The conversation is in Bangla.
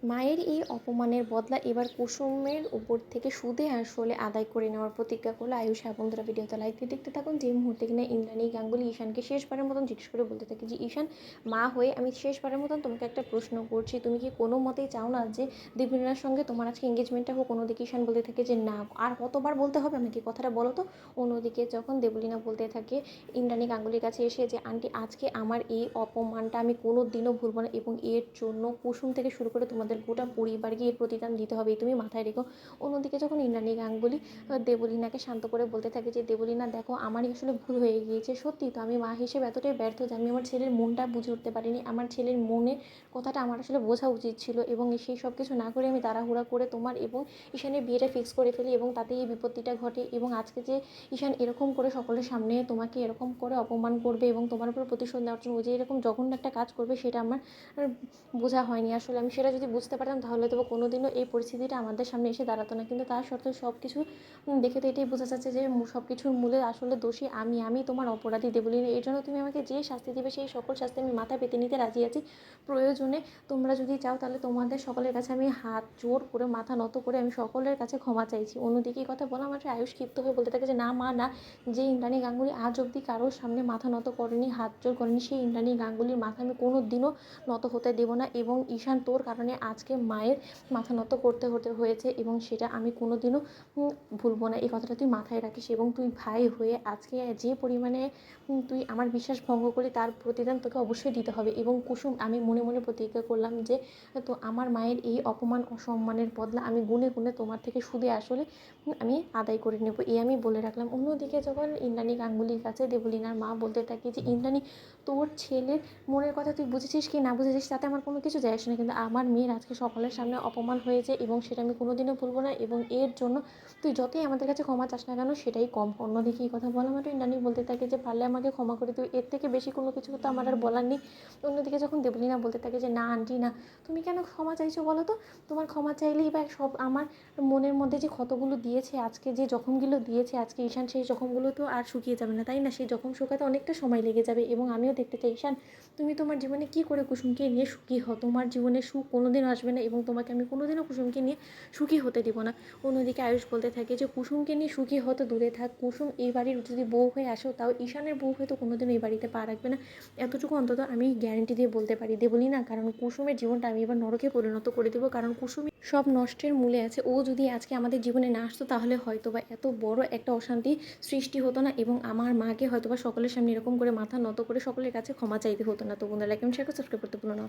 মায়ের এই অপমানের বদলা এবার কুসুমের উপর থেকে সুদে আসলে আদায় করে নেওয়ার প্রতিজ্ঞা করলো আয়ুষ। হ্যাঁ বন্ধুরা, ভিডিওতে লাইক দিয়ে দেখতে থাকুন। যে মুহূর্তে কিনা ইন্দ্রাণী গাঙ্গুলি ঈশানকে শেষবারের মতন জিজ্ঞেস করে বলতে থাকে যে ঈশান, মা হয়ে আমি শেষবারের মতন তোমাকে একটা প্রশ্ন করছি, তুমি কি কোনো মতেই চাও না যে দেবলীনার সঙ্গে তোমার আজকে এঙ্গেজমেন্টটা হোক? অন্যদিকে ঈশান বলতে থাকে যে না, আর কতবার বলতে হবে আমাকে কথাটা বলো তো। অন্যদিকে যখন দেবলীনা বলতে থাকে ইন্দ্রাণী গাঙ্গুলির কাছে এসে যে আন্টি, আজকে আমার এই অপমানটা আমি কোনো দিনও ভুলবো না এবং এর জন্য কুসুম থেকে শুরু করে তোমাদের গোটা পরিবারকে এর প্রতিদান দিতে হবে, তুমি মাথায় রেখো। অন্যদিকে যখন ইন্দ্রাণী গাঙ্গুলি দেবলীনাকে শান্ত করে বলতে থাকে যে দেবলীনা দেখো, আমারই আসলে ভুল হয়ে গিয়েছে, সত্যি তো আমি মা হিসেবে এতটাই ব্যর্থ যে আমি আমার ছেলের মনটা বুঝে উঠতে পারিনি, আমার ছেলের মনের কথাটা আমার আসলে বোঝা উচিত ছিল এবং সেই সব কিছু না করে আমি তাড়াহুড়া করে তোমার এবং ঈশানের বিয়েটা ফিক্স করে ফেলি এবং তাতেই এই বিপত্তিটা ঘটে। এবং আজকে যে ঈশান এরকম করে সকলের সামনে তোমাকে এরকম করে অপমান করবে এবং তোমার উপর প্রতিশোধ নেওয়ার জন্য ও যে এরকম জঘন্য একটা কাজ করবে, সেটা আমার বোঝা হয়নি। আসলে আমি সেটা যদি বুঝতে পারতাম তাহলে তো কোনোদিনও এই পরিস্থিতিটা আমাদের সামনে এসে দাঁড়াতো না। কিন্তু তার সত্ত্বেও সব কিছু দেখে তো এটাই বোঝা যাচ্ছে যে সব কিছুর মূলে আসলে দোষী আমি তোমার অপরাধী দেবলীনা। এর জন্য তুমি আমাকে যে শাস্তি দেবে সেই সকল শাস্তি আমি মাথা পেতে নিতে রাজি আছি। প্রয়োজনে তোমরা যদি চাও তাহলে তোমাদের সকলের কাছে আমি হাত জোর করে মাথা নত করে আমি সকলের কাছে ক্ষমা চাইছি। অন্যদিকে এই কথা বলা মাত্র আয়ুষ ক্ষিপ্ত হয়ে বলতে থাকে যে না মা না, যে ইন্দ্রাণী গাঙ্গুলি আজ অবধি কারোর সামনে মাথা নত করেনি, হাত জোর করেনি, সেই ইন্দ্রাণী গাঙ্গুলির মাথা আমি কোনো দিনও নত হতে দেব না। এবং ঈশান, তোর কারণে আজকে মায়ের মাথা নত করতে হয়েছে এবং সেটা আমি কোনো দিনও ভুলবো না। এই কথাটা তুই মাথায় রাখিস এবং তুই ভাই হয়ে আজকে যে পরিমাণে তুই আমার বিশ্বাস ভঙ্গ করলি তার প্রতিদান তোকে অবশ্যই দিতে হবে। এবং কুসুম, আমি মনে মনে প্রতিজ্ঞা করলাম যে তো আমার মায়ের এই অপমান অসম্মানের বদলা আমি গুণে গুণে তোমার থেকে সুদে আসলে আমি আদায় করে নেব, এই আমি বলে রাখলাম। অন্যদিকে যখন ইন্দ্রাণী গাঙ্গুলির কাছে দেবলীনার মা বলতে থাকে যে ইন্দ্রাণী, তোর ছেলের মনের কথা তুই বুঝেছিস কি না বুঝেছিস তাতে আমার কোনো কিছু যায় আসে না, কিন্তু আমার মেয়ের আজকে সকলের সামনে অপমান হয়েছে এবং সেটা আমি কোনোদিনও ভুলবো না এবং এর জন্য তুই যতই আমাদের কাছে ক্ষমা চাস না কেন সেটাই কম। অন্যদিকে এই কথা বলা মাত্র ইন্দ্রাণী বলতে থাকে যে পারলে আমাকে ক্ষমা করে তুই, এর থেকে বেশি কোনো কিছু তো আমার আর বলার নেই। অন্যদিকে যখন দেবলীনা বলতে থাকে যে না আন্টি না, তুমি কেন ক্ষমা চাইছো বলো তো? তোমার ক্ষমা চাইলেই বা সব আমার মনের মধ্যে যে ক্ষতগুলো দিয়েছে, আজকে যে জখমগুলো দিয়েছে আজকে ঈশান, সেই জখমগুলো তো আর শুকিয়ে যাবে না, তাই না? সেই জখম শুকাতে অনেকটা সময় লেগে যাবে এবং আমিও দেখতে চাই ঈশান তুমি তোমার জীবনে কী করে কুসুমকে নিয়ে সুখী হও। তোমার জীবনে সুখ কোনোদিন আসবে না এবং তোমাকে আমি কোনোদিনও কুসুমকে নিয়ে সুখী হতে দিব না। অন্যদিকে আয়ুষ বলতে থাকে যে কুসুমকে নিয়ে সুখী হতে দূরে থাক, কুসুম এই বাড়ির যদি বউ হয়ে আসো তাও ঈশানের বউ হয়তো কোনোদিন এই বাড়িতে পা রাখবে না, এতটুকু অন্তত আমি গ্যারান্টি দিয়ে বলতে পারি। দেবলি না, কারণ কুসুমের জীবনটা আমি এবার নরকে পরিণত করে দেবো, কারণ কুসুমই সব নষ্টের মূলে আছে। ও যদি আজকে আমাদের জীবনে না আসতো তাহলে হয়তো বা এত বড় একটা অশান্তি সৃষ্টি হতো না এবং আমার মাকে হয়তো বা সকলের সামনে এরকম করে মাথা নত করে সকলের কাছে ক্ষমা চাইতে হতো না। তো বন্ধুরা, লাইক এবং শেয়ার করে সাবস্ক্রাইব করতে ভুলো না।